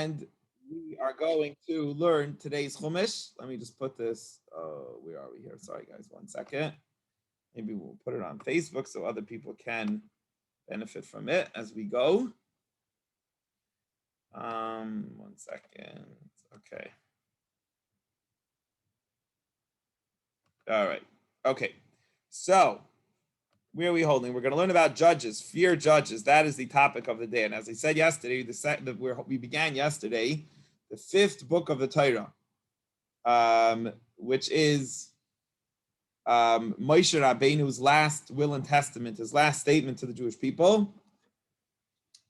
and we are going to learn today's Chumash. Let me just put this. Where are we here? Sorry, guys. 1 second. Maybe we'll put it on Facebook so other people can benefit from it as we go. 1 second. Okay. All right. Okay. So, where are we holding? We're going to learn about judges, fear judges. That is the topic of the day. And as I said yesterday, we began yesterday the 5th book of the Torah, which is Moshe Rabbeinu's last will and testament, his last statement to the Jewish people.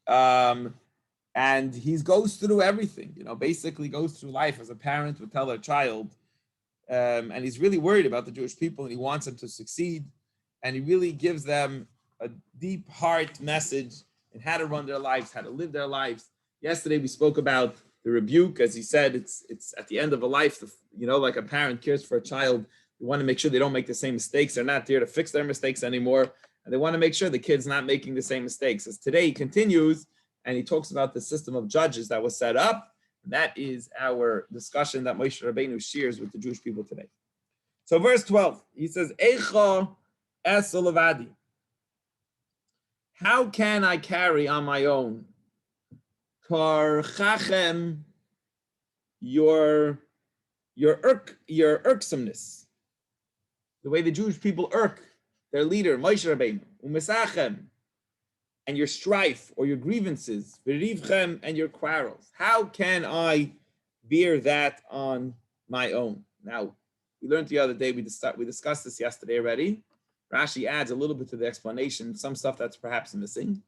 And he goes through everything, basically goes through life as a parent would tell their child. And he's really worried about the Jewish people and he wants them to succeed. And he really gives them a deep heart message in how to run their lives, how to live their lives. Yesterday we spoke about the rebuke. As he said, it's at the end of a life, like a parent cares for a child. They want to make sure they don't make the same mistakes. They're not there to fix their mistakes anymore. And they want to make sure the kid's not making the same mistakes. As today he continues and he talks about the system of judges that was set up. And that is our discussion that Moshe Rabbeinu shares with the Jewish people today. So verse 12, he says, Eicha es olavadi. How can I carry on my own? Kar chachem, your irksomeness, the way the Jewish people irk their leader Moshe Rabbeinu, umesachem, and your strife or your grievances, v'rivchem, and your quarrels. How can I bear that on my own? Now, we learned the other day, we discussed this yesterday already. Rashi adds a little bit to the explanation, some stuff that's perhaps missing.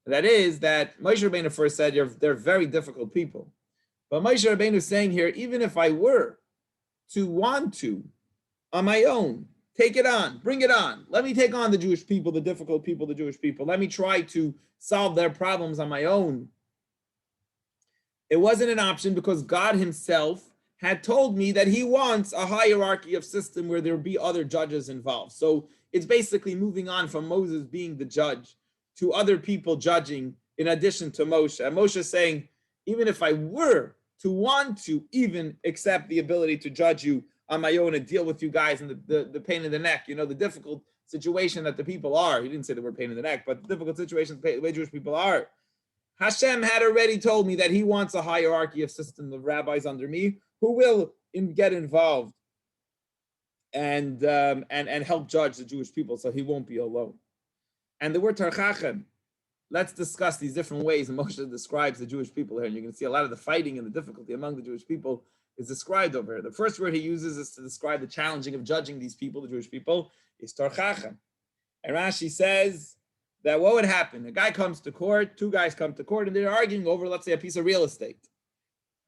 That is that Moshe Rabbeinu first said they're very difficult people. But Moshe Rabbeinu is saying here, even if I were to want to, on my own, take it on, bring it on. Let me take on the Jewish people, the difficult people, the Jewish people. Let me try to solve their problems on my own. It wasn't an option because God himself had told me that he wants a hierarchy of system where there would be other judges involved. So it's basically moving on from Moses being the judge to other people judging in addition to Moshe. And Moshe is saying, even if I were to want to even accept the ability to judge you on my own and deal with you guys and the pain in the neck, the difficult situation that the people are. He didn't say the word pain in the neck, but the difficult situation the way Jewish people are. Hashem had already told me that he wants a hierarchy of system of rabbis under me who will get involved and help judge the Jewish people, so he won't be alone. And the word tarchachem, let's discuss these different ways and Moshe describes the Jewish people here. And you're going to see a lot of the fighting and the difficulty among the Jewish people is described over here. The first word he uses is to describe the challenging of judging these people, the Jewish people, is tarchachem. And Rashi says that what would happen? A guy comes to court, two guys come to court, and they're arguing over, let's say, a piece of real estate.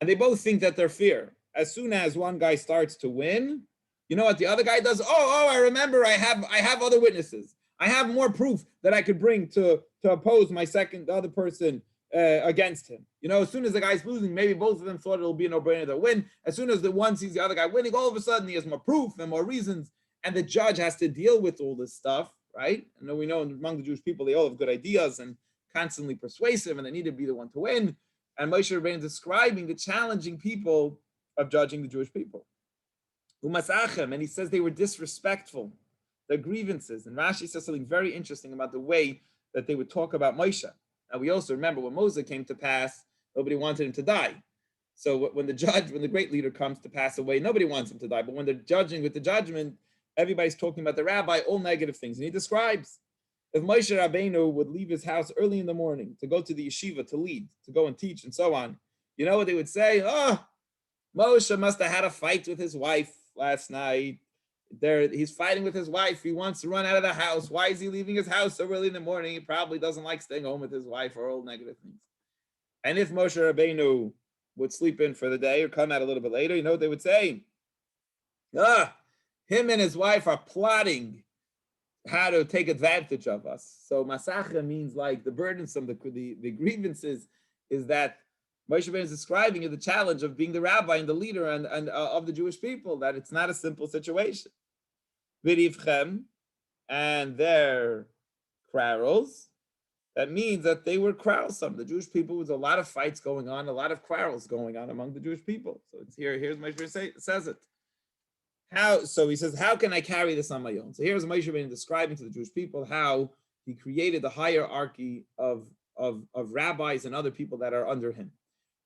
And they both think that they're fair. As soon as one guy starts to win, you know what the other guy does? Oh, I remember I have other witnesses. I have more proof that I could bring to oppose the other person against him. As soon as the guy's losing, maybe both of them thought it'll be a no-brainer to win. As soon as the one sees the other guy winning, all of a sudden he has more proof and more reasons, and the judge has to deal with all this stuff, right? And we know among the Jewish people, they all have good ideas and constantly persuasive, and they need to be the one to win. And Moshe Rabbeinu is describing the challenging people of judging the Jewish people. Umasachem, and he says they were disrespectful, their grievances. And Rashi says something very interesting about the way that they would talk about Moshe. Now we also remember when Moses came to pass, nobody wanted him to die. So when the great leader comes to pass away, nobody wants him to die. But when they're judging with the judgment, everybody's talking about the rabbi, all negative things. And he describes if Moshe Rabbeinu would leave his house early in the morning to go to the yeshiva to lead, to go and teach and so on, you know what they would say? Oh, Moshe must have had a fight with his wife last night. He's fighting with his wife. He wants to run out of the house. Why is he leaving his house so early in the morning? He probably doesn't like staying home with his wife, or all negative things. And if Moshe Rabbeinu would sleep in for the day or come out a little bit later, you know what they would say? Him and his wife are plotting how to take advantage of us. So masacha means like the burdensome, the grievances is that Moshe Rabbeinu is describing the challenge of being the rabbi and the leader and of the Jewish people, that it's not a simple situation. V'rivchem, and their quarrels, that means that they were quarrelsome. The Jewish people, was a lot of fights going on, a lot of quarrels going on among the Jewish people. So it's here's Moshe says it. How? So he says, how can I carry this on my own? So here's Moshe Rabbeinu describing to the Jewish people how he created the hierarchy of rabbis and other people that are under him.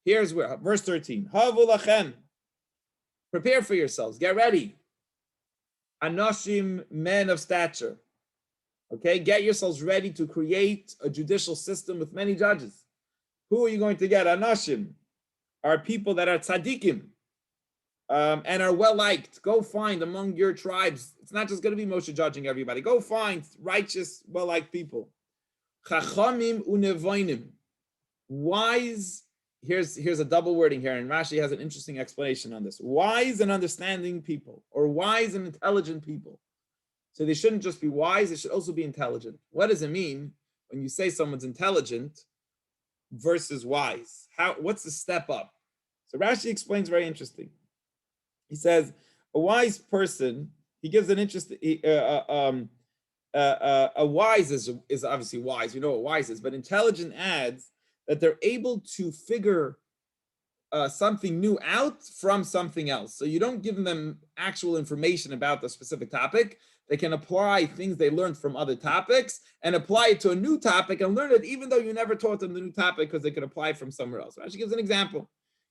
Here's where verse 13. Havu lachem. Prepare for yourselves. Get ready. Anashim, men of stature. Okay, get yourselves ready to create a judicial system with many judges. Who are you going to get? Anashim are people that are tzaddikim and are well liked. Go find among your tribes. It's not just going to be Moshe judging everybody. Go find righteous, well liked people. Chachamim unevoinim. Wise. Here's a double wording here, and Rashi has an interesting explanation on this. Wise and understanding people, or wise and intelligent people. So they shouldn't just be wise, they should also be intelligent. What does it mean when you say someone's intelligent versus wise? What's the step up? So Rashi explains very interesting. He says, a wise person, he gives an interesting, a wise is obviously wise, you know what wise is, but intelligent adds that they're able to figure something new out from something else. So you don't give them actual information about the specific topic. They can apply things they learned from other topics and apply it to a new topic and learn it even though you never taught them the new topic because they could apply it from somewhere else. Rashi gives an example.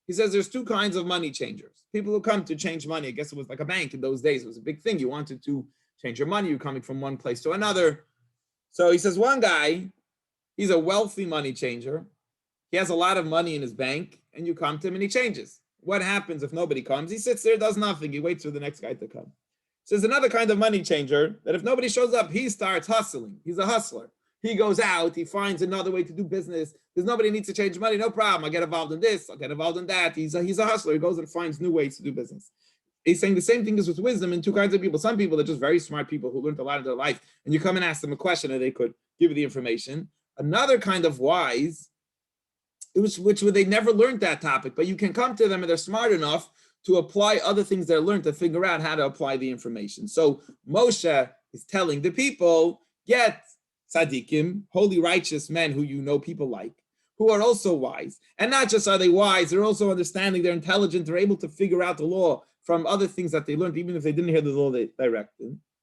He says there's two kinds of money changers. People who come to change money. I guess it was like a bank in those days. It was a big thing. You wanted to change your money. You're coming from one place to another. So he says one guy, he's a wealthy money changer. He has a lot of money in his bank, and you come to him and he changes. What happens if nobody comes? He sits there, does nothing. He waits for the next guy to come. So there's another kind of money changer that if nobody shows up, he starts hustling. He's a hustler. He goes out, he finds another way to do business. There's nobody needs to change money, no problem. I'll get involved in this, I'll get involved in that. He's a hustler. He goes and finds new ways to do business. He's saying the same thing is with wisdom in two kinds of people. Some people are just very smart people who learned a lot in their life, and you come and ask them a question and they could give you the information. Another kind of wise, which they never learned that topic, but you can come to them and they're smart enough to apply other things they're learned to figure out how to apply the information. So Moshe is telling the people, get tzaddikim, holy righteous men who you know people like, who are also wise. And not just are they wise, they're also understanding, they're intelligent, they're able to figure out the law from other things that they learned, even if they didn't hear the law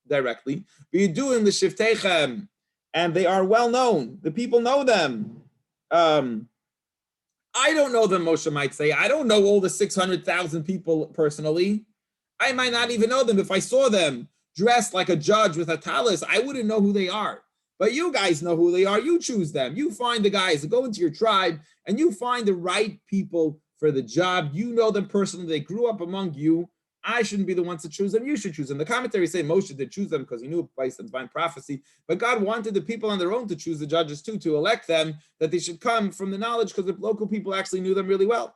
directly. V'yiduim l'shiftechem, and they are well known. The people know them. I don't know them, Moshe might say. I don't know all the 600,000 people personally. I might not even know them. If I saw them dressed like a judge with a talis, I wouldn't know who they are. But you guys know who they are. You choose them. You find the guys, go into your tribe, and you find the right people for the job. You know them personally. They grew up among you. I shouldn't be the ones to choose them. You should choose them. The commentaries say Moshe did choose them because he knew by some divine prophecy. But God wanted the people on their own to choose the judges too, to elect them, that they should come from the knowledge because the local people actually knew them really well.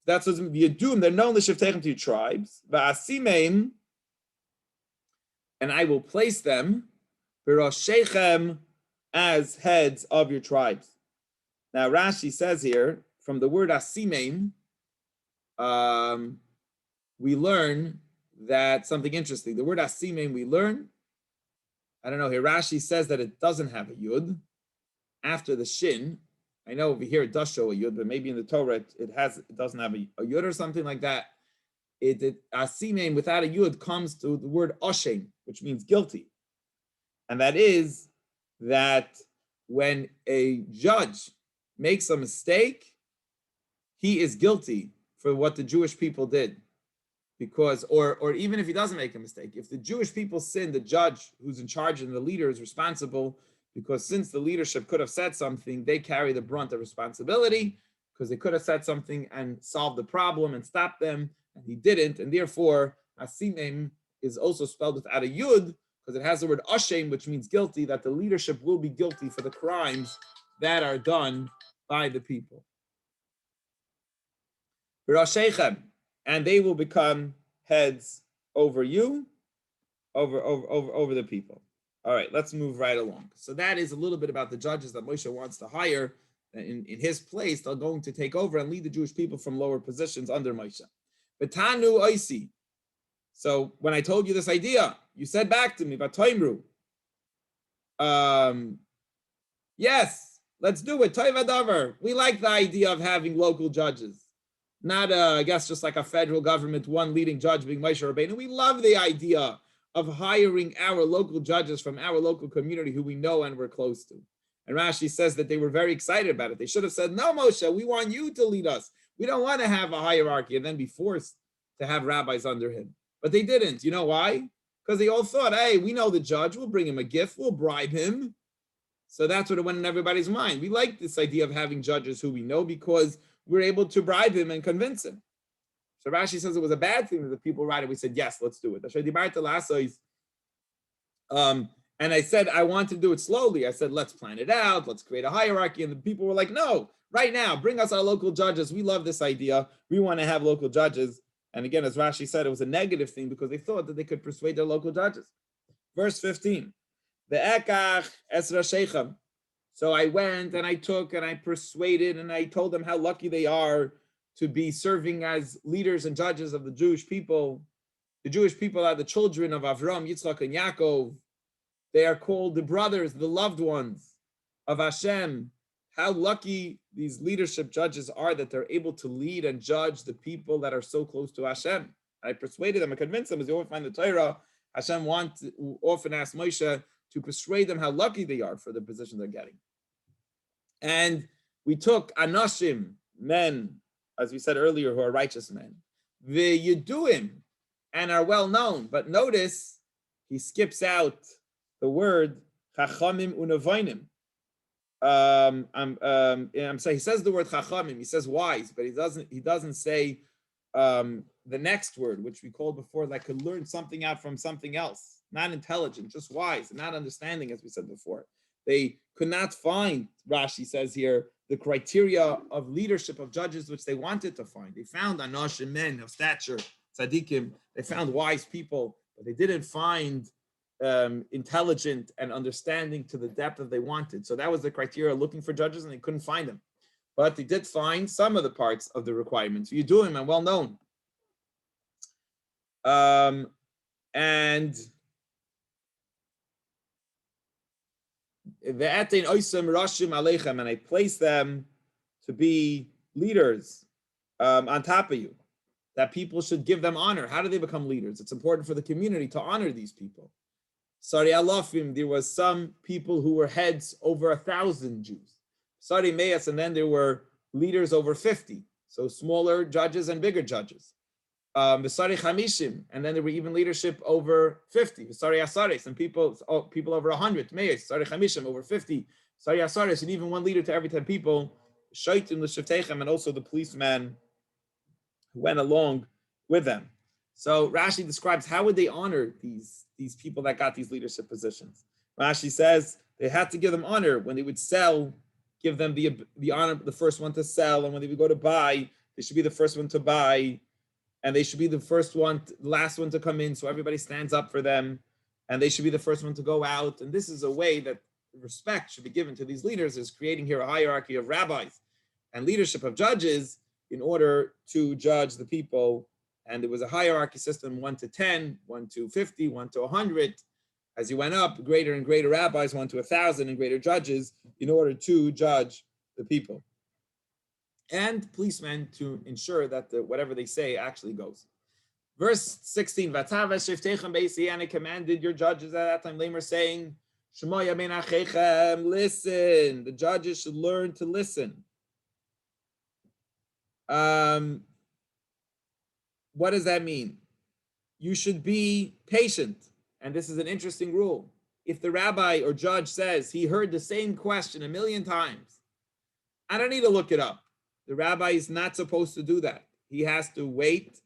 That's what's Yedum. They're known the Shiftechem to your tribes. Va'asimeim, and I will place them B'roshechem as heads of your tribes. Now Rashi says here from the word asimeim, we learn that something interesting. The word asimeim we learn, I don't know, here Rashi says that it doesn't have a yud after the shin. I know over here it does show a yud, but maybe in the Torah it doesn't have a yud or something like that. Asimeim without a yud comes to the word oshem, which means guilty. And that is that when a judge makes a mistake, he is guilty for what the Jewish people did. Because, or even if he doesn't make a mistake, if the Jewish people sin, the judge who's in charge and the leader is responsible, because since the leadership could have said something, they carry the brunt of responsibility, because they could have said something and solved the problem and stopped them, and he didn't, and therefore, Asimim is also spelled without a yud, because it has the word ashem, which means guilty, that the leadership will be guilty for the crimes that are done by the people. And they will become heads over you, over the people. All right, let's move right along. So that is a little bit about the judges that Moshe wants to hire. In his place, they're going to take over and lead the Jewish people from lower positions under Moshe. Betanu oisi. So when I told you this idea, you said back to me, Vatoimru. Yes, let's do it. Toiv Adavar. We like the idea of having local judges. Not, I guess, just like a federal government, one leading judge being Moshe Rabbeinu. We love the idea of hiring our local judges from our local community who we know and we're close to. And Rashi says that they were very excited about it. They should have said, no, Moshe, we want you to lead us. We don't want to have a hierarchy and then be forced to have rabbis under him. But they didn't. You know why? Because they all thought, hey, we know the judge. We'll bring him a gift. We'll bribe him. So that's what it went in everybody's mind. We like this idea of having judges who we know because we're able to bribe him and convince him. So Rashi says it was a bad thing that the people write it. We said, yes, let's do it. And I said, I want to do it slowly. I said, let's plan it out. Let's create a hierarchy. And the people were like, no, right now, bring us our local judges. We love this idea. We want to have local judges. And again, as Rashi said, it was a negative thing because they thought that they could persuade their local judges. Verse 15. The Ekach Esra Shechem. So I went and I took and I persuaded and I told them how lucky they are to be serving as leaders and judges of the Jewish people. The Jewish people are the children of Avram, Yitzchak, and Yaakov. They are called the brothers, the loved ones of Hashem. How lucky these leadership judges are that they're able to lead and judge the people that are so close to Hashem. I persuaded them, I convinced them, as you always find the Torah, Hashem often asks Moshe to persuade them how lucky they are for the position they're getting. And we took Anashim, men, as we said earlier, who are righteous men, the Yeduim, and are well known. But notice he skips out the word Chachamim Unavoinim. I'm sorry, he says the word Chachamim, he says wise, but he doesn't say the next word, which we called before, that could learn something out from something else. Not intelligent, just wise, and not understanding, as we said before. They could not find, Rashi says here, the criteria of leadership of judges which they wanted to find. They found Anoshim, men of stature, tzaddikim. They found wise people, but they didn't find intelligent and understanding to the depth that they wanted. So that was the criteria looking for judges, and they couldn't find them. But they did find some of the parts of the requirements. You do them and well known. And I place them to be leaders on top of you, that people should give them honor. How do they become leaders? It's important for the community to honor these people. Sorry, Alafim, there was some people who were heads over 1,000 Jews. Sorry, Meas, and then there were leaders over 50. So smaller judges and bigger judges. Sorry, Chamishim, and then there were even leadership over 50. Sorry, Asaris, and people over 100. Meas, sorry, Chamishim, over 50. Sorry, Asaris, and even one leader to every 10 people. Shaitim l'shavteichem, and also the policeman who went along with them. So Rashi describes how would they honor these people that got these leadership positions. Rashi says they had to give them honor when they would sell, give them the honor, the first one to sell, and when they would go to buy, they should be the first one to buy, and they should be the first one, the last one to come in, so everybody stands up for them, and they should be the first one to go out. And this is a way that respect should be given to these leaders, is creating here a hierarchy of rabbis and leadership of judges in order to judge the people. And there was a hierarchy system, 1 to 10, 1 to 50, 1 to 100. As you went up, greater and greater rabbis, 1 to 1,000, and greater judges in order to judge the people. And policemen to ensure that whatever they say actually goes. Verse 16, and it commanded your judges at that time, Lamer, saying, listen, the judges should learn to listen. What does that mean? You should be patient. And this is an interesting rule. If the rabbi or judge says he heard the same question 1,000,000 times, I don't need to look it up. The rabbi is not supposed to do that. He has to wait,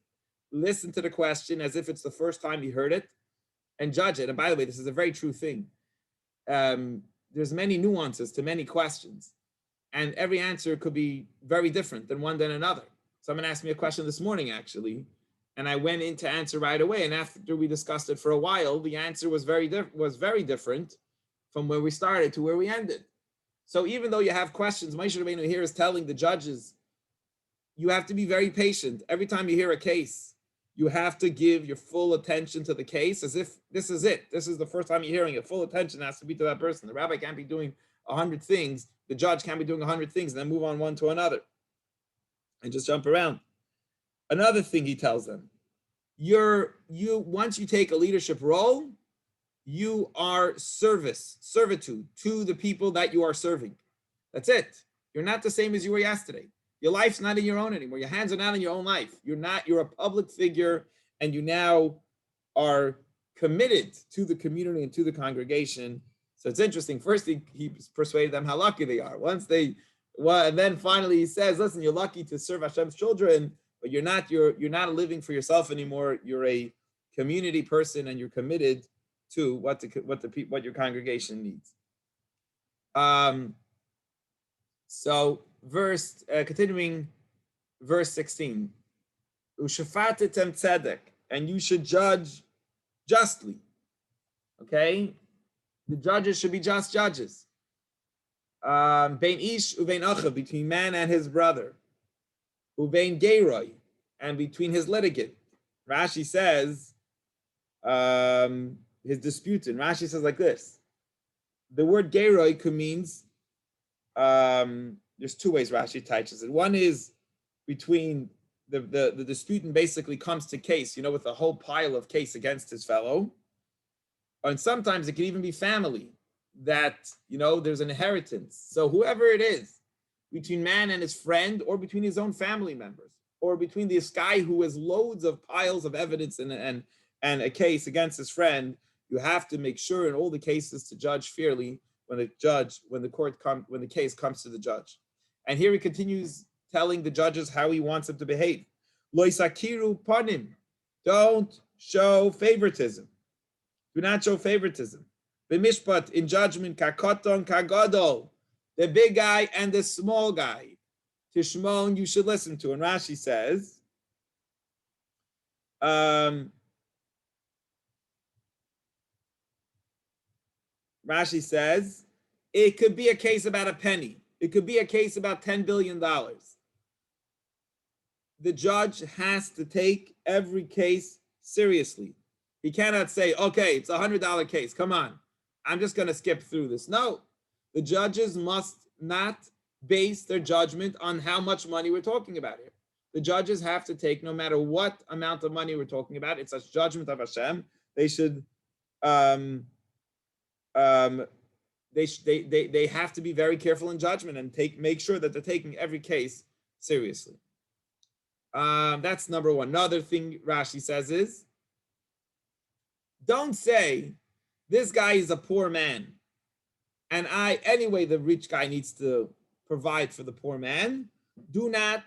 listen to the question as if it's the first time he heard it, and judge it. And by the way, this is a very true thing. There's many nuances to many questions, and every answer could be very different than one than another. Someone asked me a question this morning, actually, and I went in to answer right away. And after we discussed it for a while, the answer was very different from where we started to where we ended. So even though you have questions, Moshe Rabbeinu here is telling the judges, you have to be very patient. Every time you hear a case, you have to give your full attention to the case as if this is it. This is the first time you're hearing it. Full attention has to be to that person. The rabbi can't be doing 100 things. The judge can't be doing 100 things and then move on one to another and just jump around. Another thing he tells them, once you take a leadership role, you are servitude to the people that you are serving. That's it. You're not the same as you were yesterday. Your life's not in your own anymore. Your hands are not in your own life. You're a public figure, and you now are committed to the community and to the congregation. So it's interesting. First, he persuaded them how lucky they are. And then finally he says, listen, you're lucky to serve Hashem's children, but you're not living for yourself anymore. You're a community person, and you're committed to what your congregation needs. So continuing verse 16, Ushafatetem tzedek, and you should judge justly. Okay, the judges should be just judges. Bein ish uvein achav, between man and his brother. Uvein geroi, and between his litigant. Rashi says his disputant. Rashi says like this: the word geroi means there's two ways Rashi teaches it. One is between the disputant basically comes to case, with a whole pile of case against his fellow. And sometimes it can even be family that, there's an inheritance. So whoever it is, between man and his friend, or between his own family members, or between this guy who has loads of piles of evidence and a case against his friend, you have to make sure in all the cases to judge fairly when the case comes to the judge. And here he continues telling the judges how he wants them to behave. Lo isakiru panim, don't show favoritism. Do not show favoritism. B'mishpat, in judgment, kakoton kagadol, the big guy and the small guy. Tishmon, you should listen to. And Rashi says, it could be a case about a penny. It could be a case about $10 billion. The judge has to take every case seriously. He cannot say, okay, it's $100 case. Come on, I'm just going to skip through this. No, the judges must not base their judgment on how much money we're talking about here. The judges have to take, no matter what amount of money we're talking about, it's a judgment of Hashem. They should, they have to be very careful in judgment and make sure that they're taking every case seriously. That's number one. Another thing Rashi says is, don't say this guy is a poor man, and anyway, the rich guy needs to provide for the poor man. Do not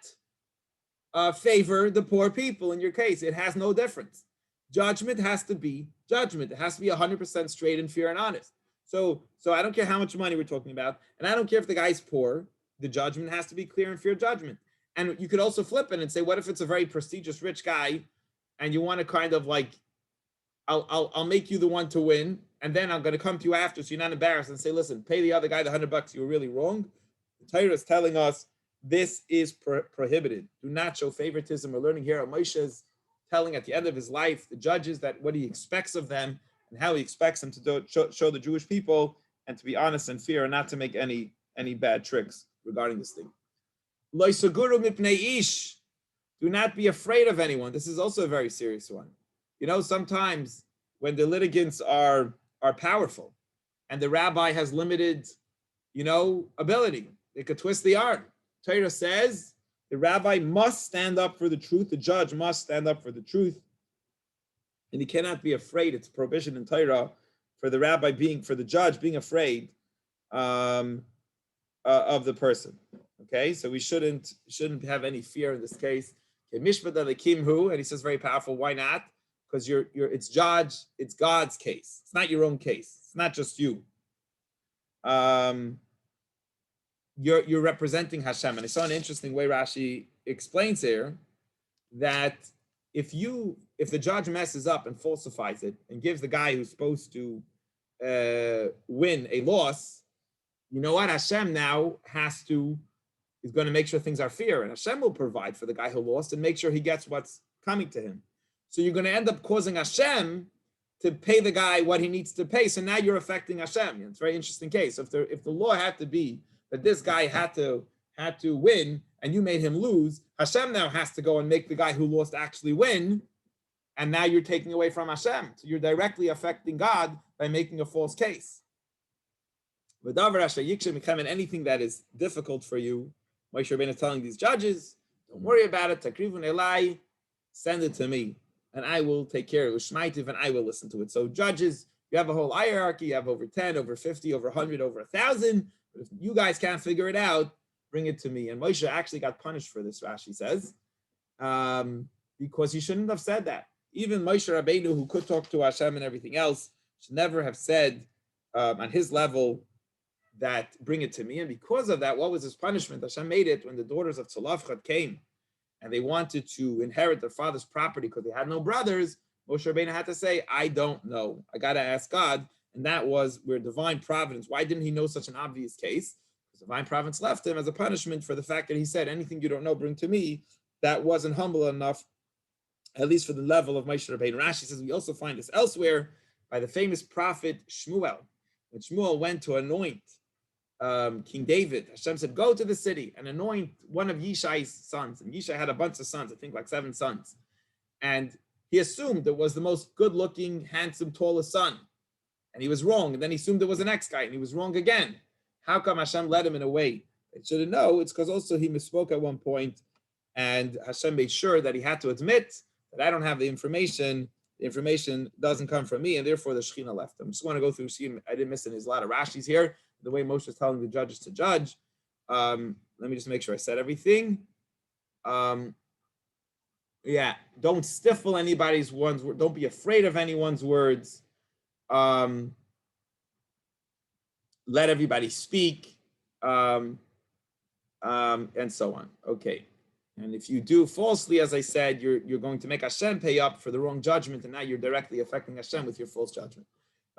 favor the poor people in your case. It has no difference. Judgment has to be judgment. It has to be 100% straight and fair and honest. So I don't care how much money we're talking about, and I don't care if the guy's poor. The judgment has to be clear and fair judgment. And you could also flip it and say, what if it's a very prestigious rich guy, and you want to kind of like, I'll make you the one to win, and then I'm going to come to you after, so you're not embarrassed, and say, listen, pay the other guy the $100. You were really wrong. The Torah is telling us this is prohibited. Do not show favoritism. We're learning here. Moshe is telling at the end of his life the judges that what he expects of them and how he expects them to show the Jewish people and to be honest and fair and not to make any bad tricks regarding this thing. Lo yisaguru mipnei ish. Do not be afraid of anyone. This is also a very serious one. Sometimes when the litigants are powerful and the rabbi has limited, ability, they could twist the arm. Torah says the rabbi must stand up for the truth. The judge must stand up for the truth. And he cannot be afraid. It's prohibition in Torah for the judge being afraid of the person. Okay, so we shouldn't have any fear in this case. And he says very powerful. Why not? Because it's God's case. It's not your own case. It's not just you. You're representing Hashem. And I saw an interesting way Rashi explains here that if the judge messes up and falsifies it and gives the guy who's supposed to win a loss, you know what? Hashem now is going to make sure things are fair, and Hashem will provide for the guy who lost and make sure he gets what's coming to him. So you're going to end up causing Hashem to pay the guy what he needs to pay. So now you're affecting Hashem. It's a very interesting case. If the law had to be that this guy had to win and you made him lose, Hashem now has to go and make the guy who lost actually win. And now you're taking away from Hashem. So you're directly affecting God by making a false case. And anything that is difficult for you, Moshe Rabbeinu is telling these judges, don't worry about it. Takrivun elai, send it to me, and I will take care of it. And I will listen to it. So judges, you have a whole hierarchy. You have over 10, over 50, over 100, over 1,000. But if you guys can't figure it out, bring it to me. And Moshe actually got punished for this, Rashi says, because he shouldn't have said that. Even Moshe Rabbeinu, who could talk to Hashem and everything else, should never have said on his level that bring it to me. And because of that, what was his punishment? Hashem made it when the daughters of Tzalafchat came and they wanted to inherit their father's property because they had no brothers. Moshe Rabbeinu had to say, I don't know. I got to ask God. And that was where divine providence. Why didn't he know such an obvious case? Because divine providence left him as a punishment for the fact that he said, anything you don't know, bring to me. That wasn't humble enough, at least for the level of Moshe Rabbeinu. Rashi says we also find this elsewhere by the famous prophet Shmuel. When Shmuel went to anoint King David, Hashem said, go to the city and anoint one of Yishai's sons. And Yishai had a bunch of sons, I think like 7 sons. And he assumed it was the most good-looking, handsome, tallest son. And he was wrong. And then he assumed it was the next guy, and he was wrong again. How come Hashem led him in a way that shouldn't know? It's because also he misspoke at one point, and Hashem made sure that he had to admit that I don't have the information. The information doesn't come from me, and therefore the Shekhinah left him. I just want to go through, see, I didn't miss it. There's a lot of Rashis here, the way Moshe is telling the judges to judge. Let me just make sure I said everything. Yeah, don't stifle anybody's words. Don't be afraid of anyone's words. Let everybody speak, and so on. Okay. And if you do falsely, as I said, you're going to make Hashem pay up for the wrong judgment, and now you're directly affecting Hashem with your false judgment.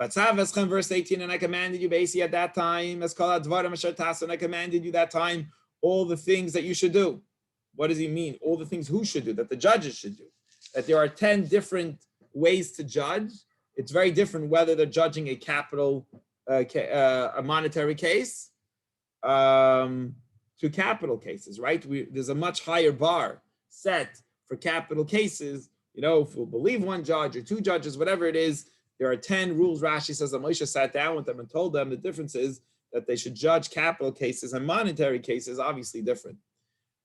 Verse 18, and I commanded you basically at that time, and I commanded you that time all the things that you should do. What does he mean? All the things who should do, that the judges should do. That there are 10 different ways to judge. It's very different whether they're judging a capital, a monetary case, to capital cases, right? There's a much higher bar set for capital cases. You know, if we'll believe one judge or 2 judges, whatever it is, there are 10 rules. Rashi says that Moshe sat down with them and told them the difference is that they should judge capital cases and monetary cases, obviously different.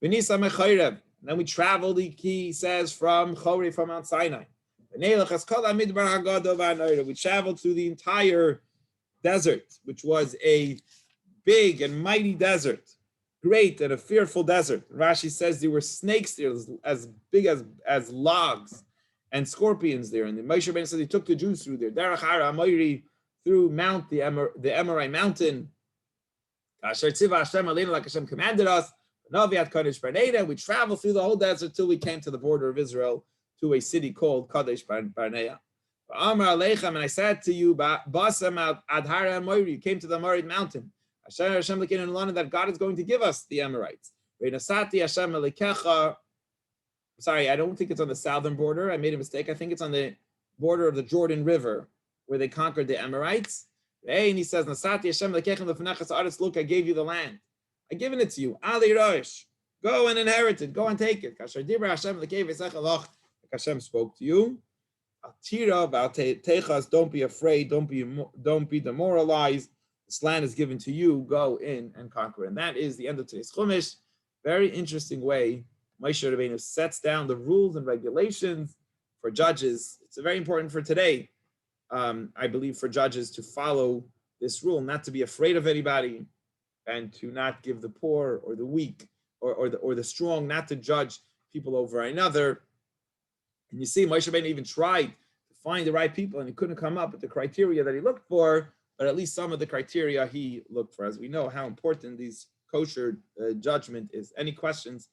And then we traveled, he says, from Chorei, from Mount Sinai. We traveled through the entire desert, which was a big and mighty desert, great and a fearful desert. Rashi says there were snakes there as big as logs and scorpions there. And the Moshe Rabbeinu says he took the Jews through there. Derech Hara Amoiri, through the Emerite mountain. Asher Tziva Hashem Aleinu, like Hashem commanded us. We traveled through the whole desert till we came to the border of Israel, to a city called Kadesh Barnea. And I said to you, Basam Adhara Amoiri, you came to the Amorite mountain. That God is going to give us the Amorites. Sorry, I don't think it's on the southern border. I made a mistake. I think it's on the border of the Jordan River, where they conquered the Amorites. And he says, look, I gave you the land. I've given it to you. Ali Rosh. Go and inherit it. Go and take it. Hashem spoke to you. Don't be afraid. Don't be demoralized. This land is given to you. Go in and conquer. And that is the end of today's Chumash. Very interesting way Moshe Rabbeinu sets down the rules and regulations for judges. It's very important for today, I believe, for judges to follow this rule, not to be afraid of anybody, and to not give the poor or the weak or the strong, not to judge people over another. And you see, Moshe Rabbeinu even tried to find the right people, and he couldn't come up with the criteria that he looked for, but at least some of the criteria he looked for. As we know how important these kosher judgment is. Any questions?